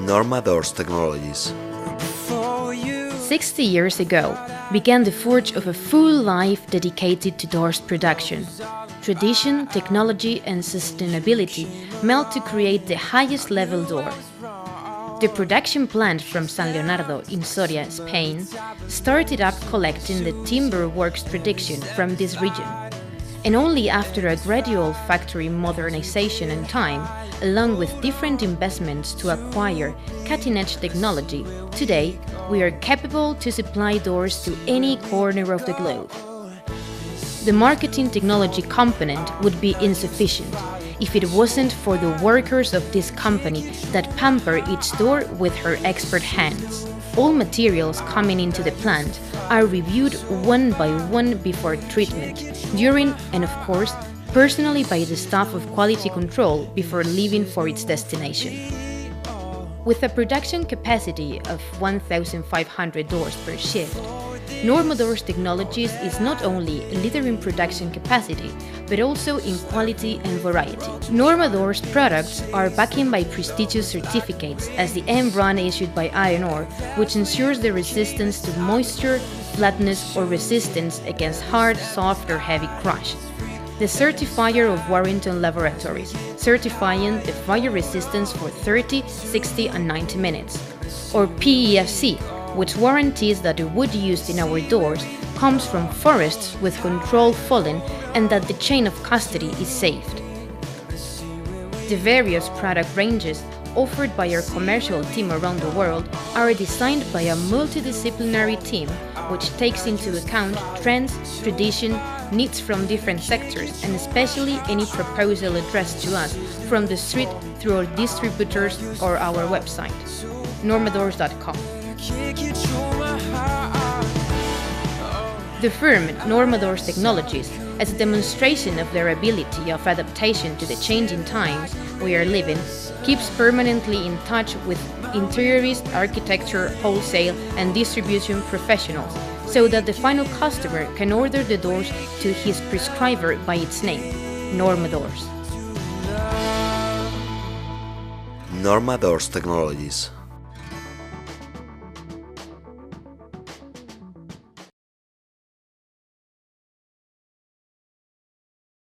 Norma Doors technologies. 60 years ago began the forge of a full life dedicated to doors production. Tradition, technology and sustainability melt to create the highest level door. The production plant from San Leonardo in Soria, Spain, started up collecting the timber works production from this region. And only after a gradual factory modernization and time, along with different investments to acquire cutting-edge technology, today we are capable to supply doors to any corner of the globe. The marketing technology component would be insufficient if it wasn't for the workers of this company that pamper each door with her expert hands. All materials coming into the plant are reviewed one by one before treatment, during and of course personally by the staff of quality control before leaving for its destination. With a production capacity of 1,500 doors per shift, Norma Doors Technologies is not only a leader in production capacity, but also in quality and variety. Norma Doors products are backed by prestigious certificates as the M brand issued by AENOR, which ensures the resistance to moisture, flatness or resistance against hard, soft or heavy crush. The Certifire of Warrington laboratories, certifying the fire resistance for 30, 60 and 90 minutes. Or Pefc, which guarantees that the wood used in our doors comes from forests with controlled falling and that the chain of custody is saved. The various product ranges offered by our commercial team around the world are designed by a multidisciplinary team which takes into account trends, tradition, needs from different sectors and especially any proposal addressed to us from the street through our distributors or our website, normadoors.com. The firm Norma Doors Technologies, as a demonstration of their ability of adaptation to the changing times we are living, keeps permanently in touch with interiorist, architecture, wholesale and distribution professionals so that the final customer can order the doors to his prescriber by its name, Norma Doors. Norma Doors Technologies.